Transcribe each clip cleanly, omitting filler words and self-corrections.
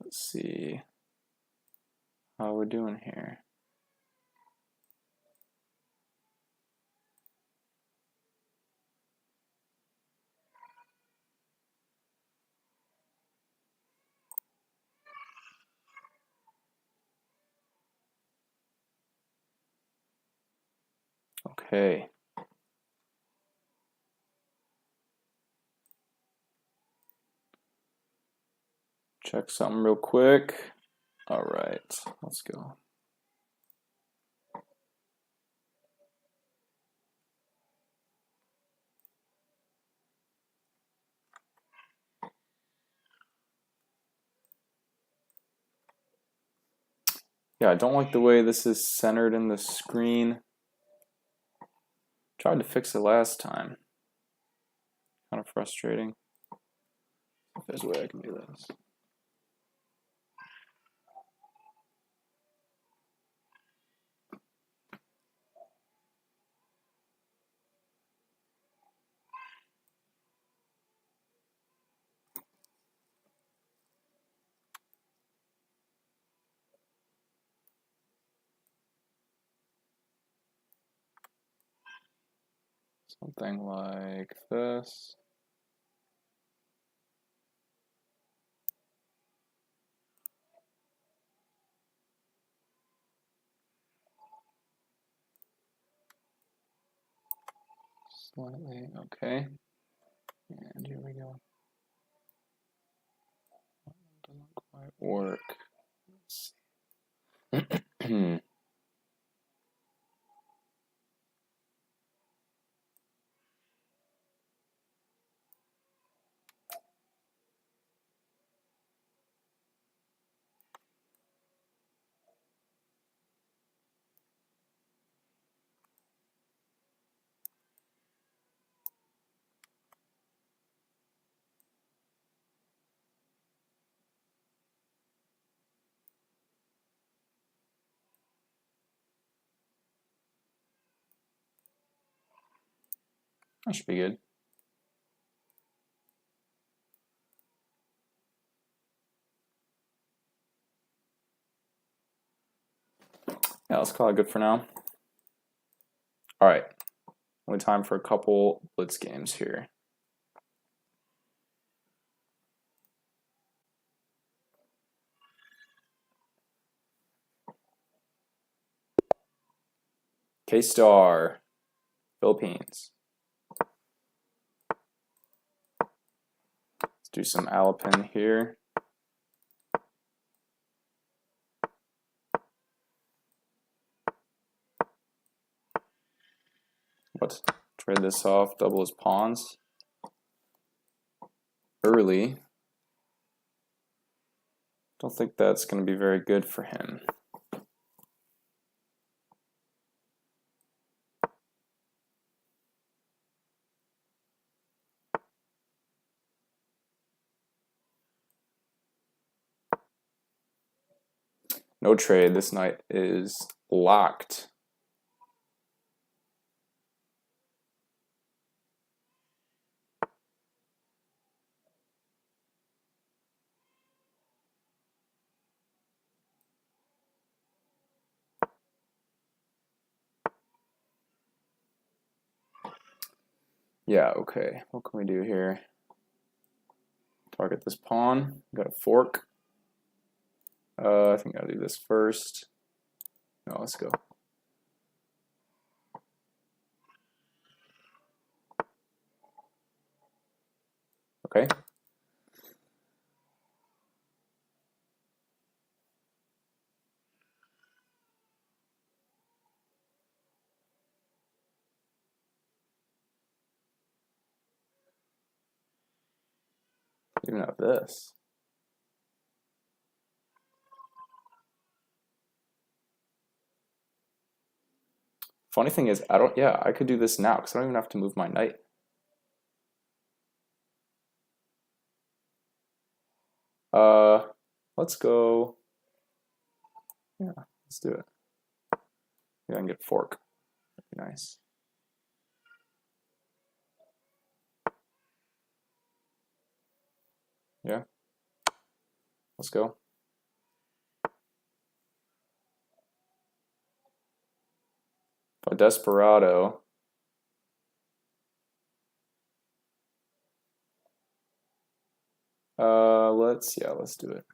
Let's see how we're doing here. Okay. Check something real quick. All right, let's go. Yeah, I don't like the way this is centered in the screen. Tried to fix it last time. Kind of frustrating. If there's a way I can do this. Something like this. Slightly, okay. And here we go. Doesn't quite work. Let's see. That should be good. Yeah, let's call it good for now. All right, only time for a couple blitz games here. K-Star, Philippines. Let's do some Alapin here. What? Trade this off, double his pawns. Early. Don't think that's going to be very good for him. No trade. This knight is locked. Yeah, okay. What can we do here? Target this pawn. Got a fork. I think I'll do this first. No, let's go. Okay. Even have this. Funny thing is, I could do this now because I don't even have to move my knight. Let's go. Yeah, let's do it. Yeah, I can get a fork. That'd be nice. Yeah. Let's go. by Desperado. Let's do it.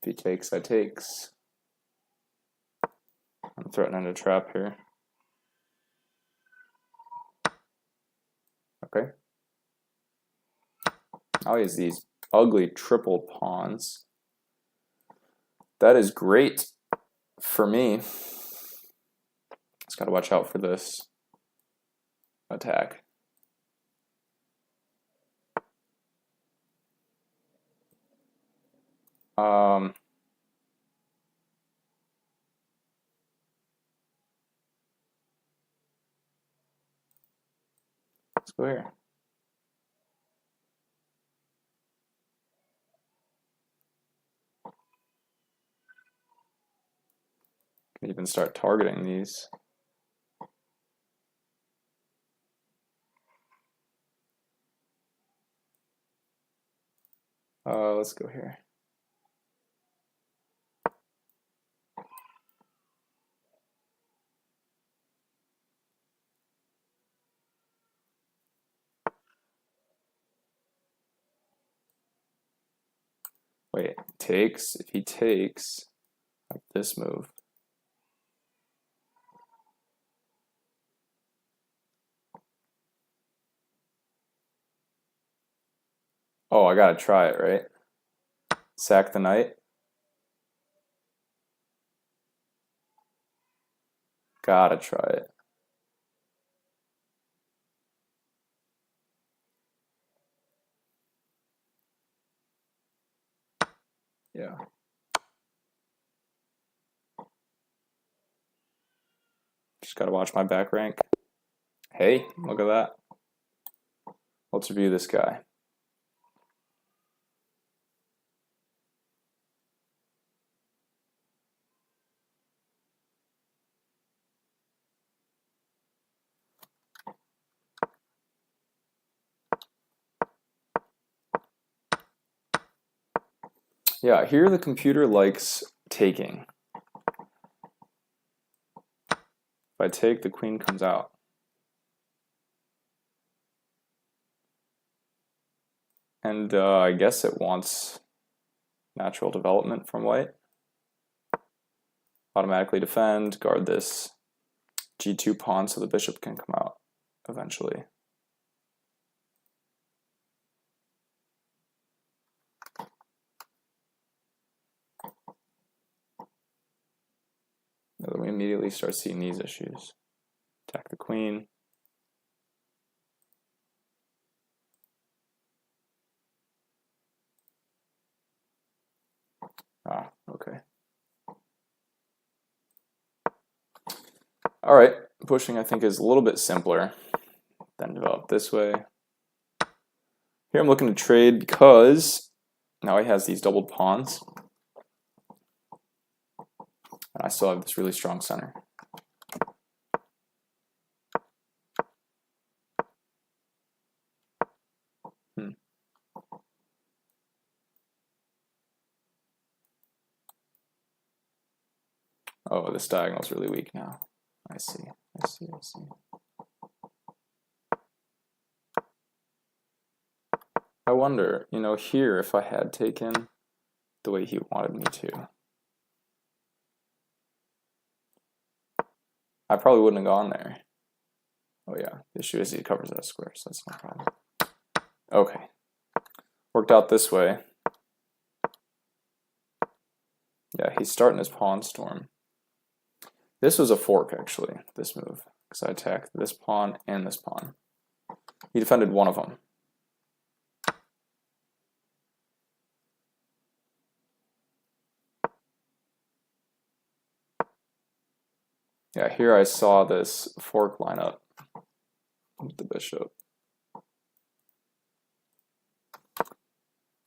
If he takes, I takes. I'm threatening a trap here. Okay. Now he has these ugly triple pawns. That is great for me. Just gotta watch out for this attack. Let's go here. Can even start targeting these. Let's go here. Wait, takes. If he takes, like this move. Oh, I gotta try it, right? Sack the knight. Gotta try it. Yeah. Just gotta watch my back rank. Hey, look at that. Let's review this guy. Yeah, here the computer likes taking. If I take, the queen comes out. And I guess it wants natural development from white. Automatically defend, guard this g2 pawn so the bishop can come out eventually. And then we immediately start seeing these issues. Attack the queen. Ah, okay. All right, pushing I think is a little bit simpler than develop this way. Here I'm looking to trade because now he has these doubled pawns. And I still have this really strong center. Oh, this diagonal's really weak now. I see. I wonder, you know, here if I had taken the way he wanted me to, I probably wouldn't have gone there. Oh yeah, the issue is he covers that square, so that's no problem. Okay, worked out this way. Yeah, he's starting his pawn storm. This was a fork, actually, this move, because I attacked this pawn and this pawn. He defended one of them. Yeah, here I saw this fork line up with the bishop.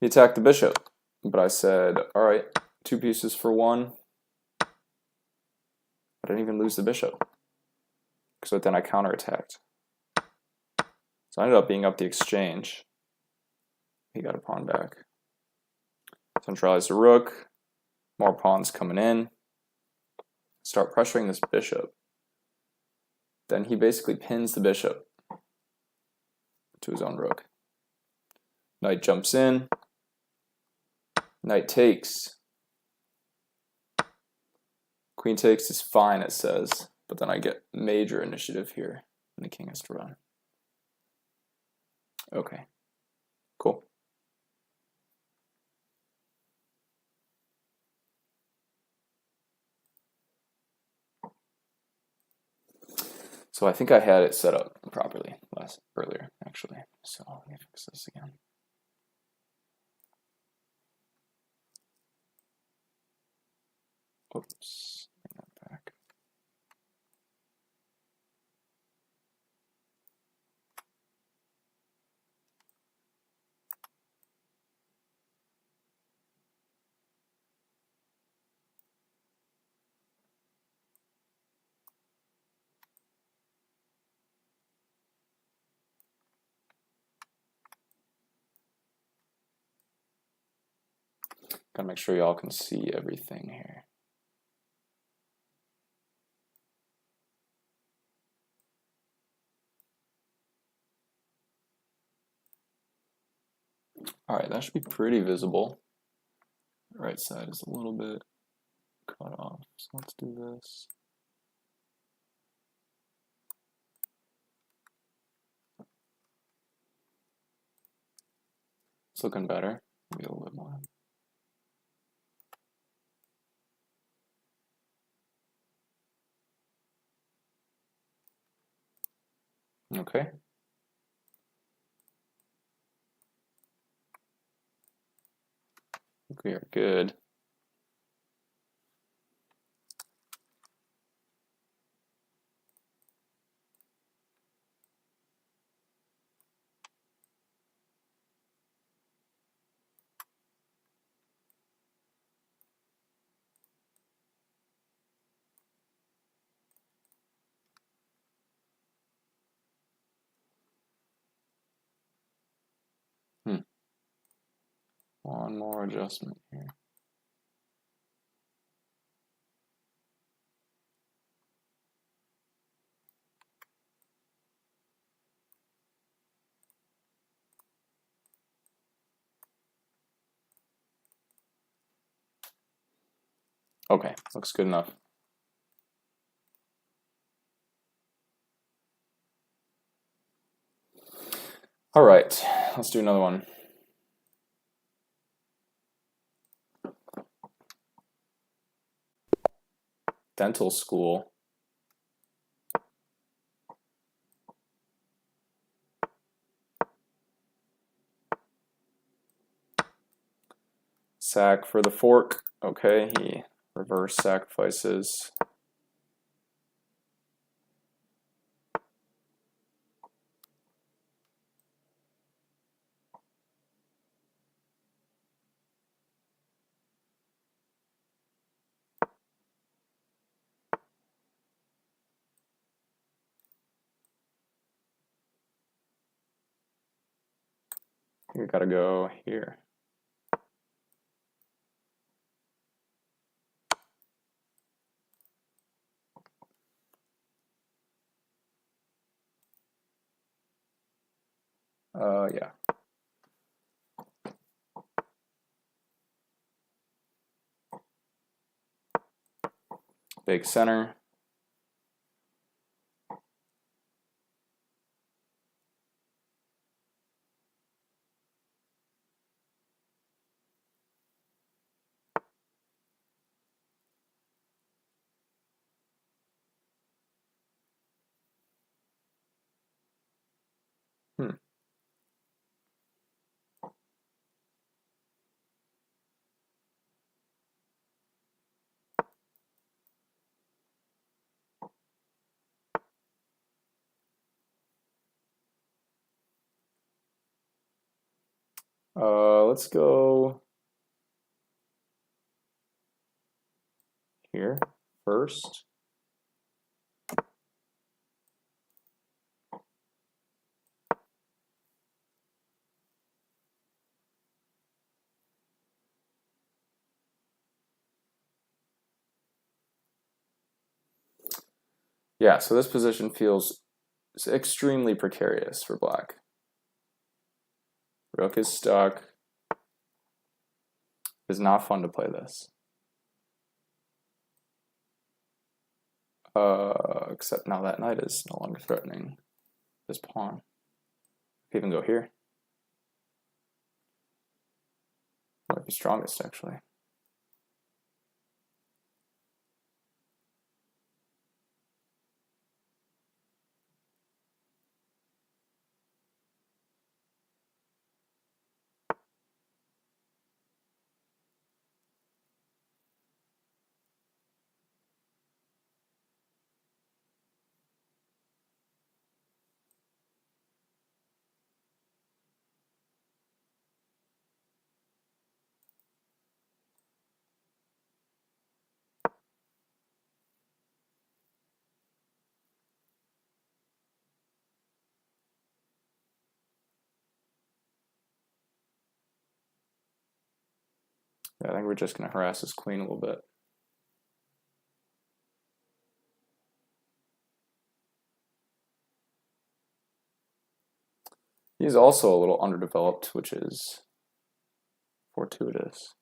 He attacked the bishop, but I said, all right, 2 pieces for 1. I didn't even lose the bishop, so then I counterattacked. So I ended up being up the exchange. He got a pawn back. Centralize the rook. More pawns coming in. Start pressuring this bishop. Then he basically pins the bishop to his own rook. Knight jumps in. Knight takes. Queen takes is fine, it says, but then I get major initiative here, and the king has to run. Okay, cool. So I think I had it set up properly earlier, actually. So let me fix this again. Oops, bring that back. Gotta make sure y'all can see everything here. All right, that should be pretty visible. The right side is a little bit cut off, so let's do this. It's looking better. Maybe a little bit more. Okay. I think we are good. One more adjustment here. Okay, looks good enough. All right, let's do another one. Dental school. Sack for the fork. Okay, he reverse sacrifices. You gotta go here. Yeah. Big center. Let's go here first. Yeah, so this position feels extremely precarious for black. Rook is stuck. It's not fun to play this. Except now that knight is no longer threatening this pawn. Could even go here. Might be strongest, actually. Yeah, I think we're just going to harass this queen a little bit. He's also a little underdeveloped, which is fortuitous.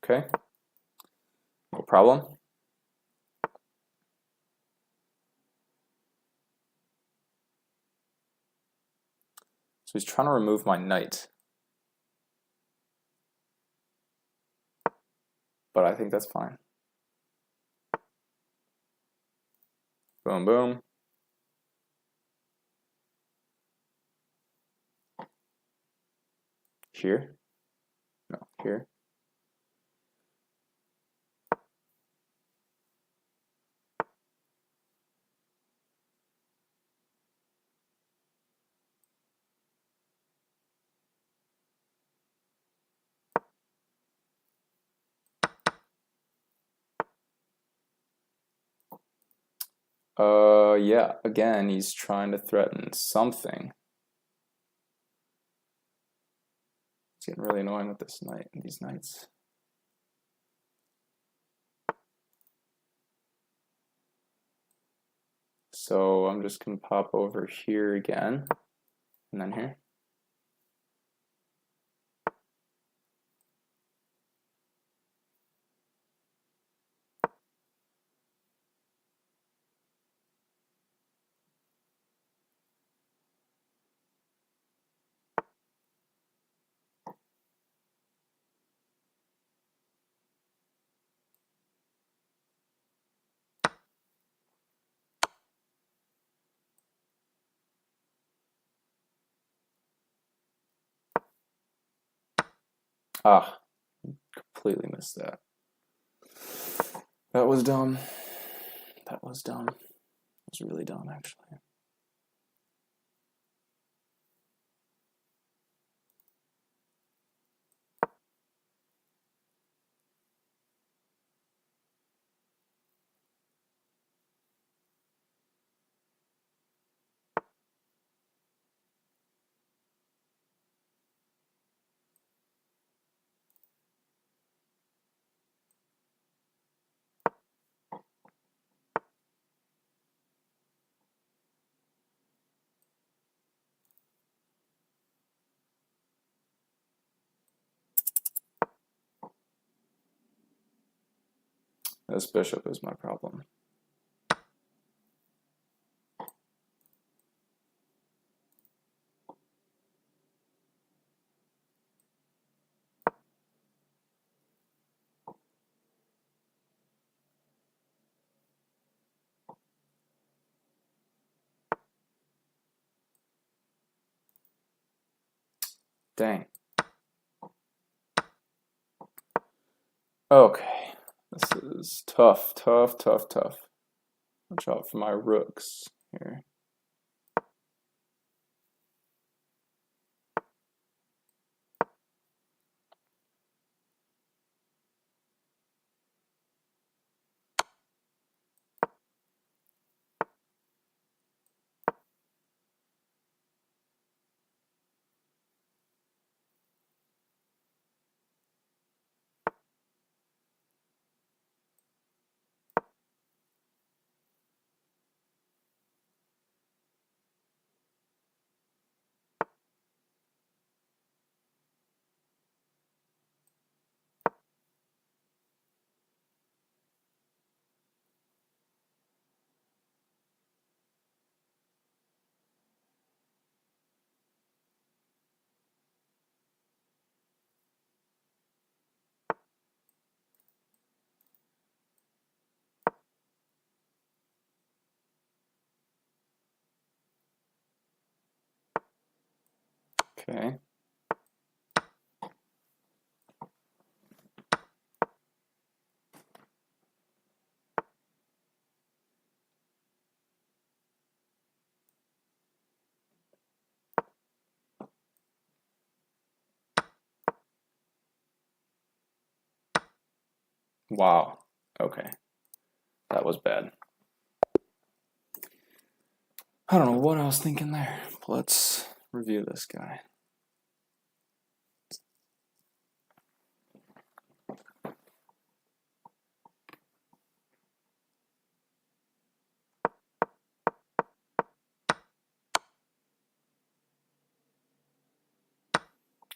Okay, no problem. So he's trying to remove my knight. But I think that's fine. Boom, boom. Here? No, here. Yeah, again, he's trying to threaten something. It's getting really annoying with this knight, these knights. So I'm just going to pop over here again, and then here. Ah, completely missed that. That was dumb. That was dumb. It was really dumb, actually. This bishop is my problem. Dang. Okay. This is tough, tough, tough, tough. Watch out for my rooks here. Okay. Wow. Okay. That was bad. I don't know what I was thinking there. Let's review this guy.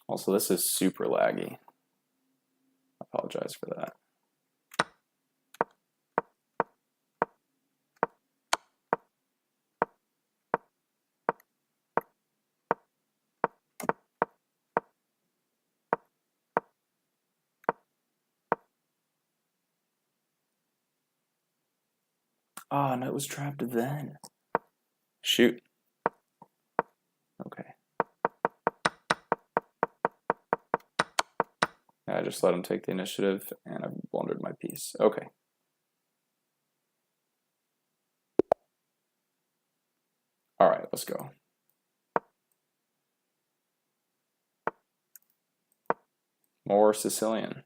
Also, this is super laggy. I apologize for that. Ah, no, it was trapped then. Shoot. Okay. I just let him take the initiative, and I've blundered my piece. Okay. All right, let's go. More Sicilian.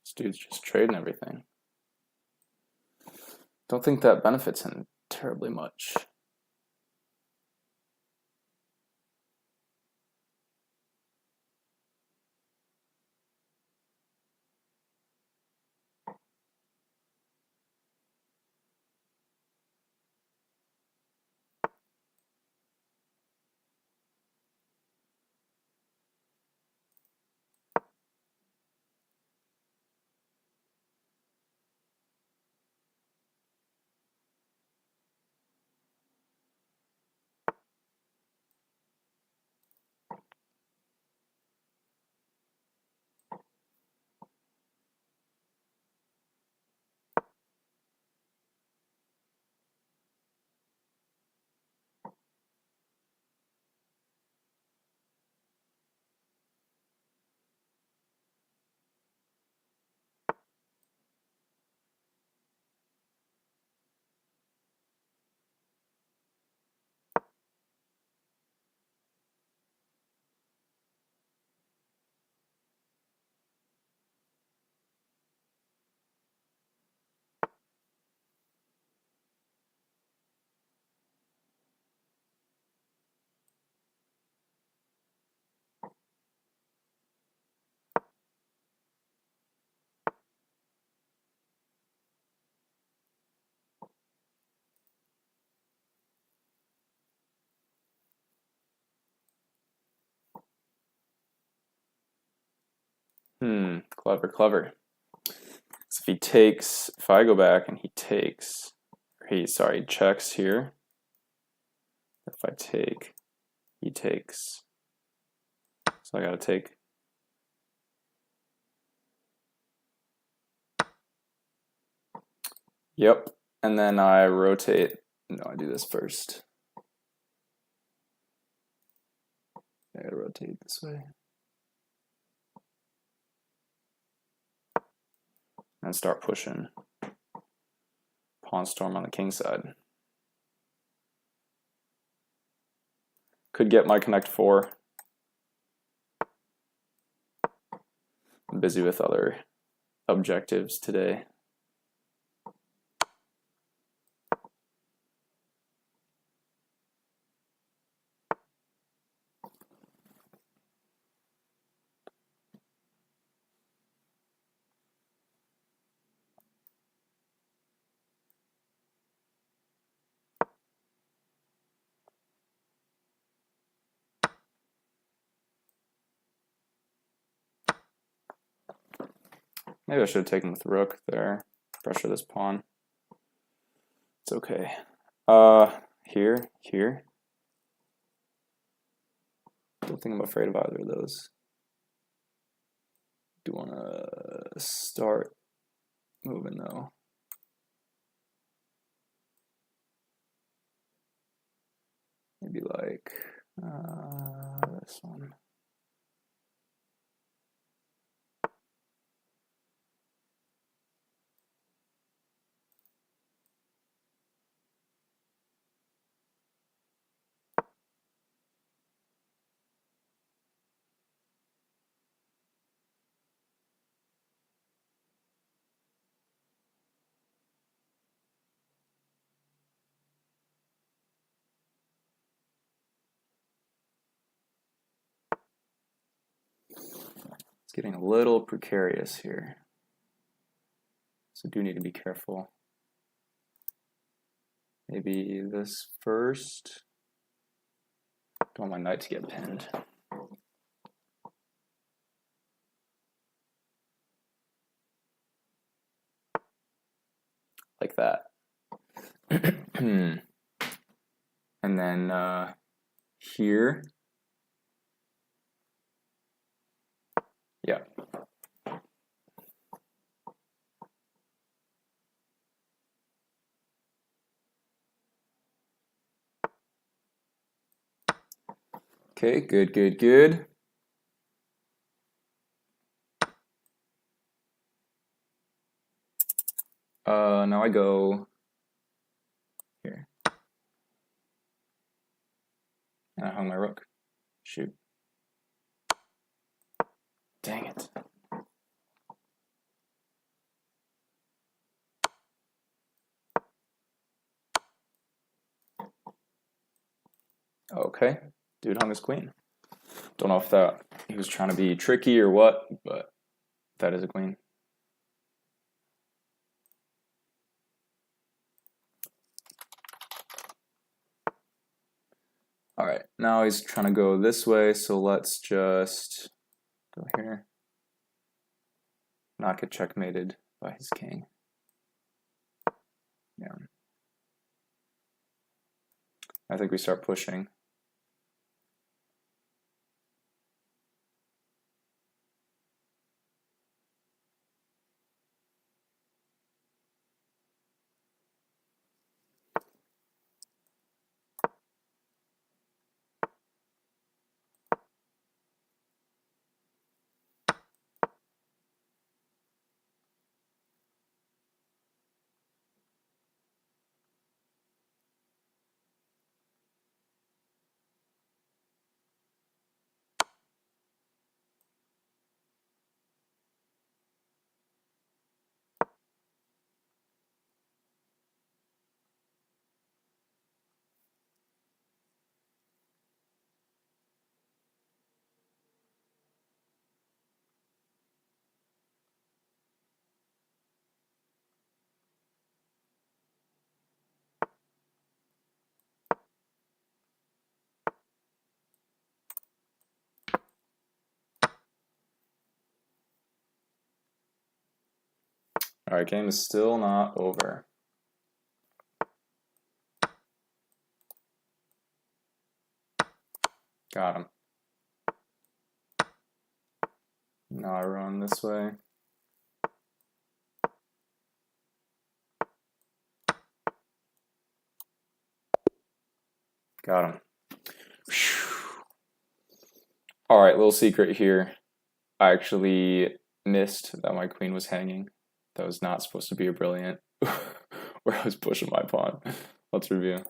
This dude's just trading everything. Don't think that benefits him terribly much. Clever, clever. So if he takes, if I go back and he takes, he checks here. If I take, he takes. So I gotta take. Yep. And then I rotate. No, I do this first. I gotta rotate this way. And start pushing. Pawn storm on the king side. Could get my connect 4. I'm busy with other objectives today. Maybe I should have taken with rook there. Pressure this pawn. It's okay. Here. Don't think I'm afraid of either of those. Do want to start moving though. Maybe like this one. It's getting a little precarious here. So do need to be careful. Maybe this first. Don't want my knight to get pinned. Like that. And then here. Yeah. Okay, good. Now I go here. And I hung my rook. Shoot. Dang it. Okay, dude hung his queen. Don't know if that he was trying to be tricky or what, but that is a queen. All right, now he's trying to go this way, so let's just go here. Not get checkmated by his king. Yeah. I think we start pushing. Alright, game is still not over. Got him. Now I run this way. Got him. Alright, little secret here. I actually missed that my queen was hanging. That was not supposed to be a brilliant where I was pushing my pawn. Let's review.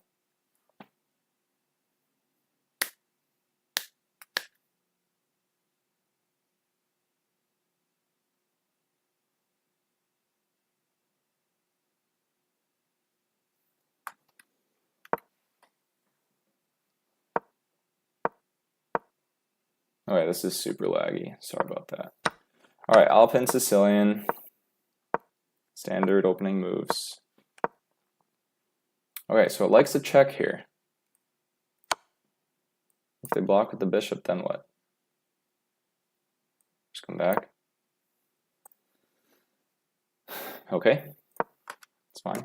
Okay, this is super laggy. Sorry about that. Alright, Alpine Sicilian. Standard opening moves. Okay, so it likes to check here. If they block with the bishop, then what? Just come back. Okay, it's fine.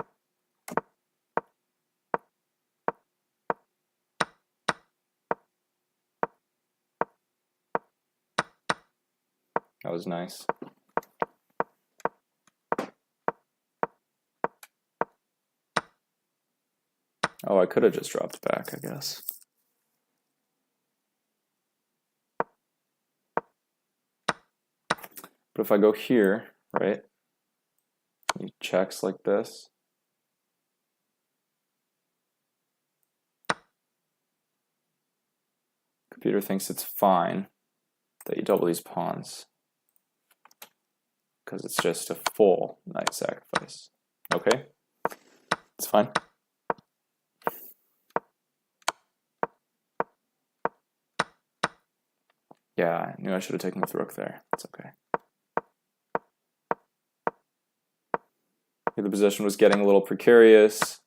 That was nice. Oh, I could have just dropped back, I guess. But if I go here, right, he checks like this. Computer thinks it's fine that you double these pawns because it's just a full knight sacrifice. Okay, it's fine. Yeah, I knew I should have taken with rook there. It's okay. The position was getting a little precarious.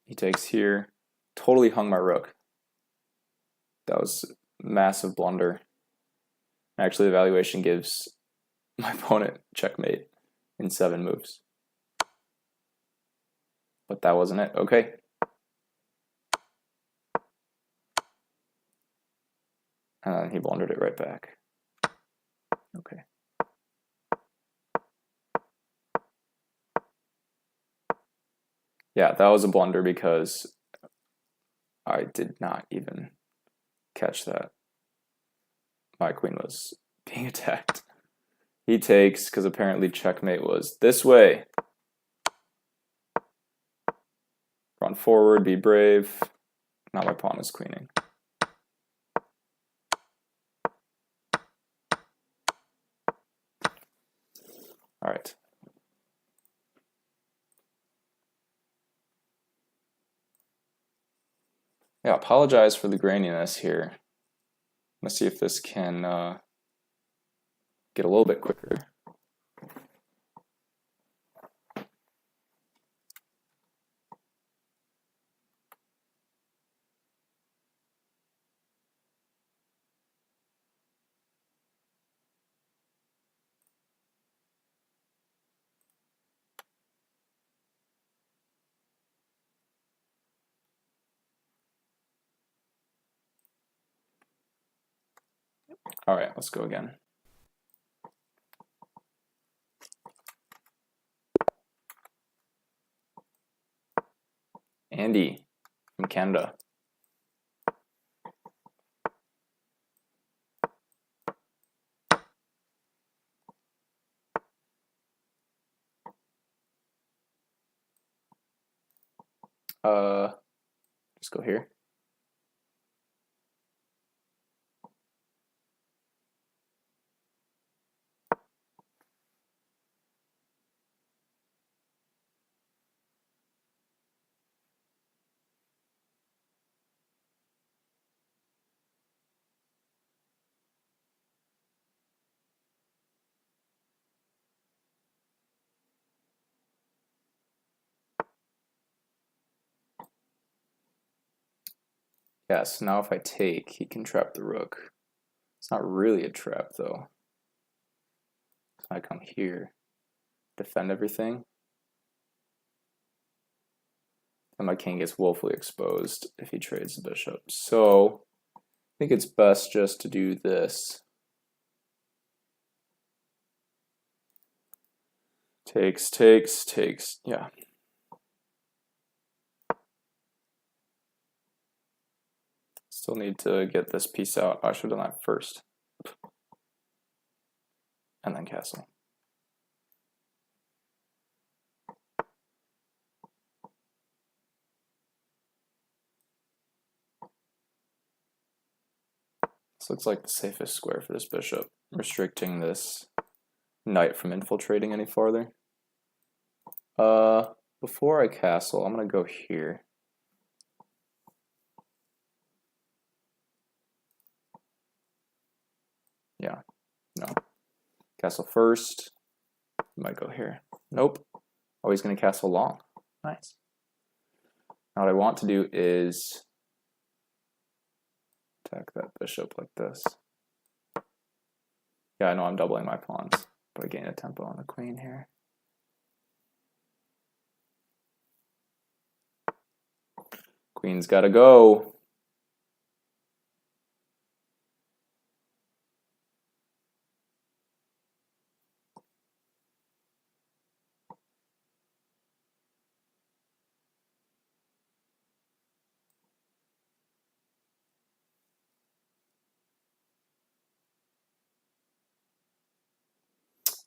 He takes here. Totally hung my rook. That was a massive blunder. Actually, the evaluation gives my opponent checkmate in 7 moves. But that wasn't it. Okay. And then he blundered it right back. Okay. Yeah, that was a blunder because I did not even catch that. My queen was being attacked. He takes, because apparently checkmate was this way. Run forward, be brave. Now my pawn is queening. All right. Yeah, apologize for the graininess here. Let's see if this can get a little bit quicker. All right, let's go again. Andy from Canada. Just go here. Yeah, so now if I take, he can trap the rook. It's not really a trap though. So I come here. defend everything. And my king gets woefully exposed if he trades the bishop. So I think it's best just to do this. Takes, takes, takes, yeah. Still need to get this piece out. I should have done that first. And then castle. This looks like the safest square for this bishop, restricting this knight from infiltrating any farther. Before I castle, I'm gonna go here. Yeah, no. Castle first. Might go here. Nope. Oh, he's gonna castle long. Nice. Now what I want to do is attack that bishop like this. Yeah, I know I'm doubling my pawns, but I gain a tempo on the queen here. Queen's gotta go.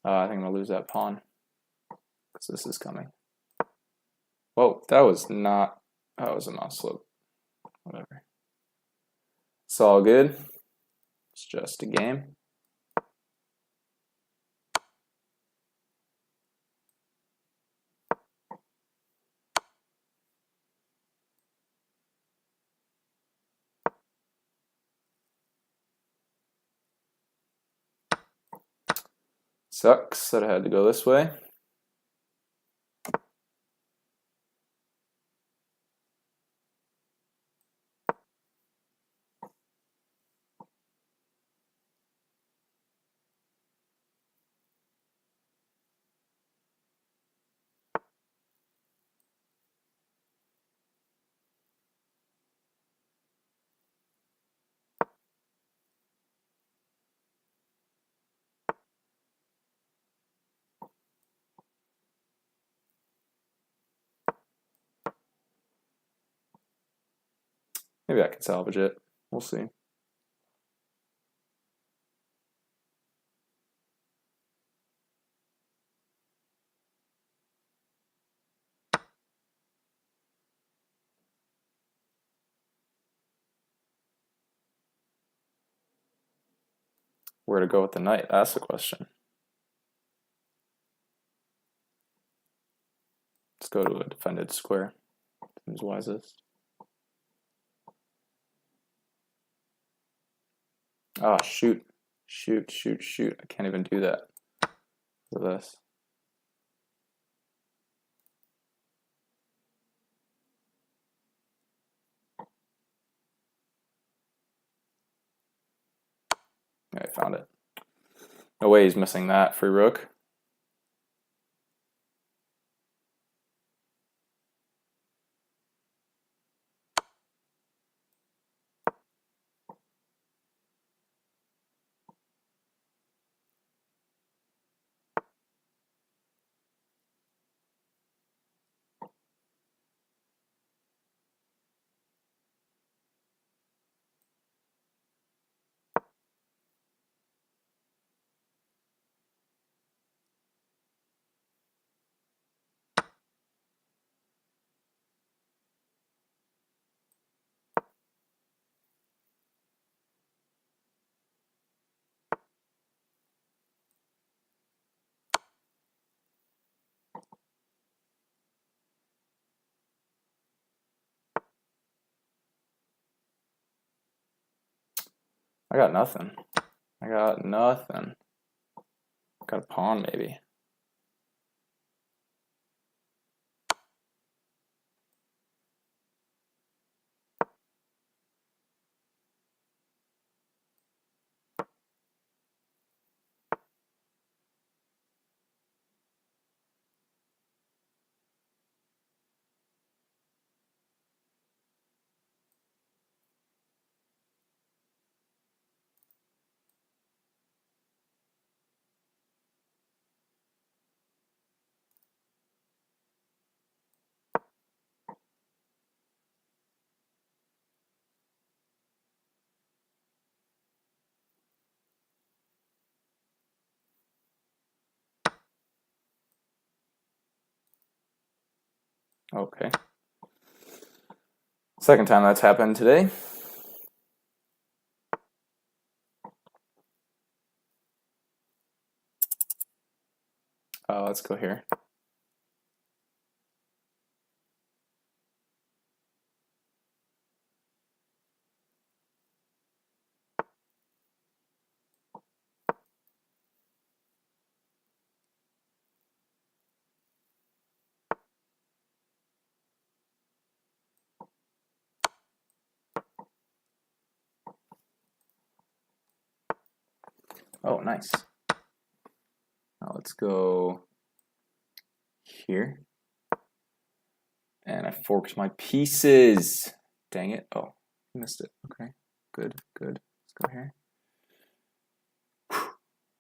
I think I'm gonna lose that pawn because this is coming. Whoa, that was a mouse slope. Whatever. It's all good. It's just a game. Sucks that I had to go this way. Maybe I can salvage it. We'll see. Where to go with the knight? That's the question. Let's go to a defended square. Seems wisest. Ah, shoot. Shoot, shoot, shoot. I can't even do that with this. I found it. No way he's missing that. Free rook. I got nothing. I got nothing. Got a pawn, maybe. Okay. Second time that's happened today. Let's go here. Oh, nice. Now let's go here. And I forked my pieces. Dang it. Oh, missed it. Okay, good, good. Let's go here.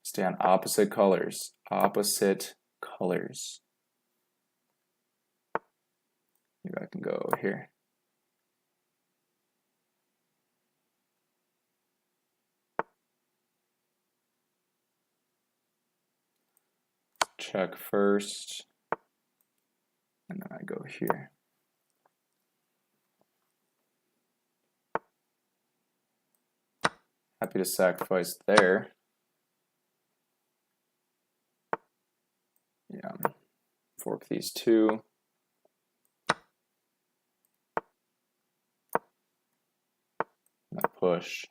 Stay on opposite colors. Opposite colors. Maybe I can go here. Check first. And then I go here. Happy to sacrifice there. Yeah. Fork these two. And I push.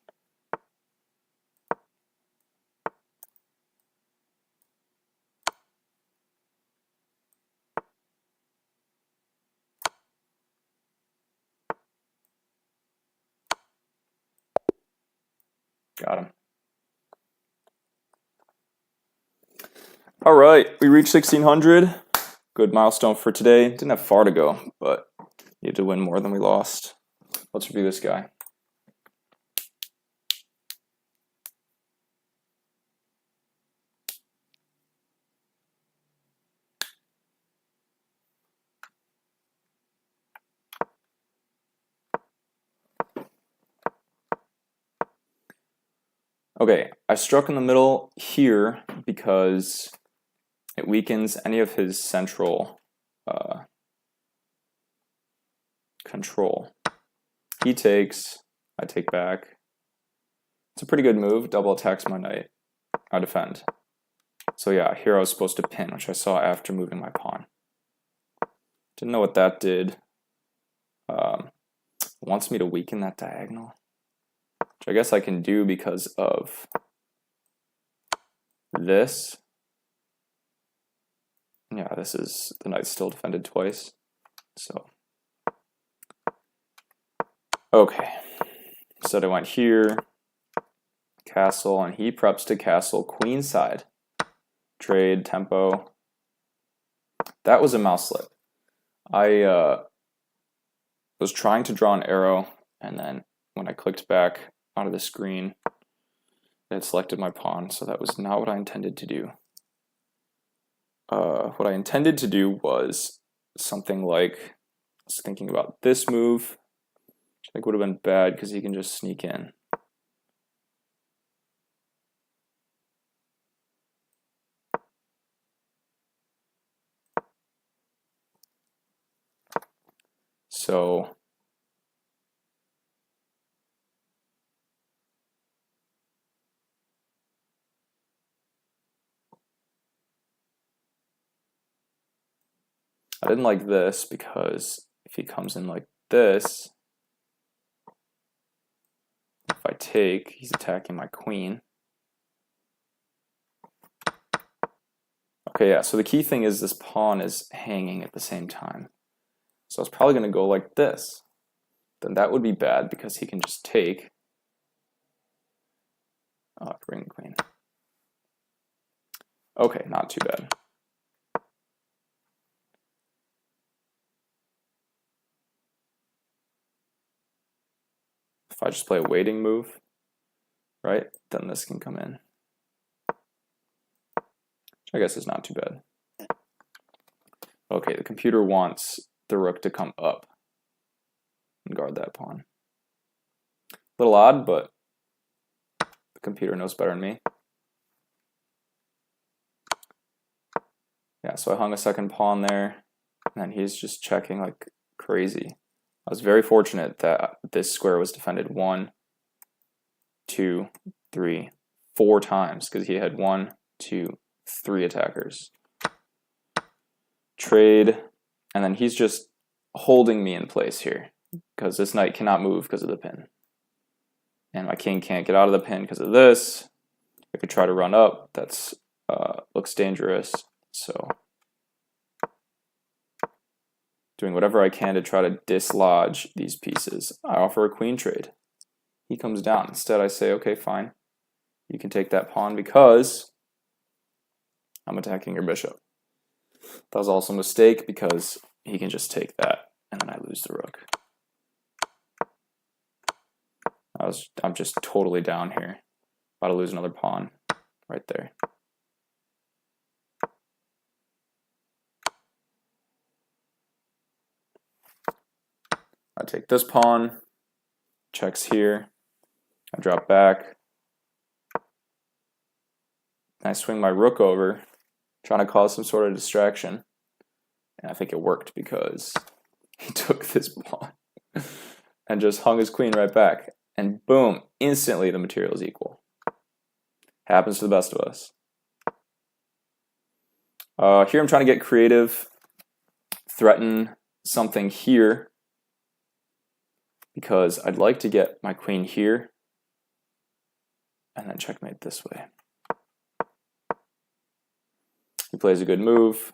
Got him. All right, we reached 1600. Good milestone for today. Didn't have far to go, but you had to win more than we lost. Let's review this guy. Okay, I struck in the middle here because it weakens any of his central control. He takes, I take back. It's a pretty good move. Double attacks my knight. I defend. So yeah, here I was supposed to pin, which I saw after moving my pawn. Didn't know what that did. Wants me to weaken that diagonal, which I guess I can do because of this. Yeah, this is, the knight's still defended twice. So, okay. So I went here, castle, and he preps to castle queenside. Trade, tempo. That was a mouse slip. I was trying to draw an arrow, and then when I clicked back onto the screen, it had selected my pawn, so that was not what I intended to do. What I intended to do was something like, I was thinking about this move, which I think would have been bad because he can just sneak in. So I didn't like this because if he comes in like this, if I take, he's attacking my queen. Okay, yeah, so the key thing is this pawn is hanging at the same time. So I was probably going to go like this. Then that would be bad because he can just take. Bring queen. Okay, not too bad. If I just play a waiting move, right, then this can come in. Which I guess is not too bad. Okay, the computer wants the rook to come up and guard that pawn. A little odd, but the computer knows better than me. Yeah, so I hung a second pawn there. and he's just checking like crazy. I was very fortunate that this square was defended 1, 2, 3, 4 times because he had 1, 2, 3 attackers. Trade, and then he's just holding me in place here because this knight cannot move because of the pin. And my king can't get out of the pin because of this. I could try to run up. That's looks dangerous. So doing whatever I can to try to dislodge these pieces. I offer a queen trade. He comes down. Instead, I say, okay, fine. You can take that pawn because I'm attacking your bishop. That was also a mistake because he can just take that and then I lose the rook. I'm just totally down here. About to lose another pawn right there. I take this pawn, checks here, I drop back, and I swing my rook over, trying to cause some sort of distraction. And I think it worked because he took this pawn and just hung his queen right back. And boom, instantly the material is equal. Happens to the best of us. Here I'm trying to get creative, threaten something here, because I'd like to get my queen here and then checkmate this way. He plays a good move.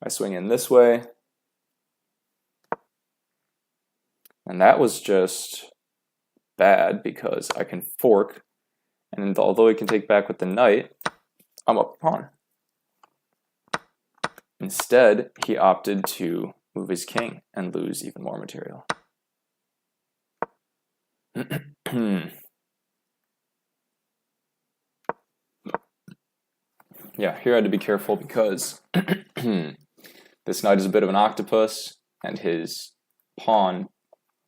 I swing in this way. And that was just bad because I can fork, and although he can take back with the knight, I'm up a pawn. Instead, he opted to move his king and lose even more material. Yeah, here I had to be careful because this knight is a bit of an octopus, and his pawn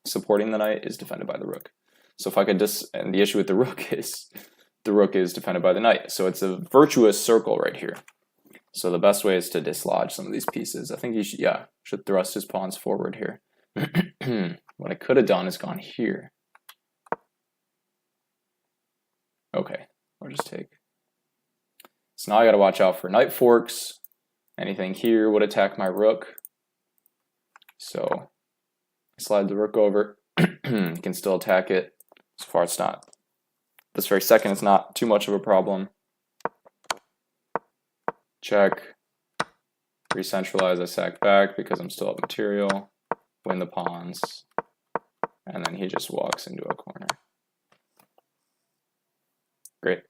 supporting the knight is defended by the rook. So if I could and the issue with the rook is defended by the knight. So it's a virtuous circle right here. So the best way is to dislodge some of these pieces. I think he should thrust his pawns forward here. What I could have done is gone here. Okay, I'll just take. So now I got to watch out for knight forks. Anything here would attack my rook. So I slide the rook over. You can still attack it. So far it's not. This very second it's not too much of a problem. Check. Recentralize, I sack back because I'm still up material. Win the pawns. And then he just walks into a corner. Great.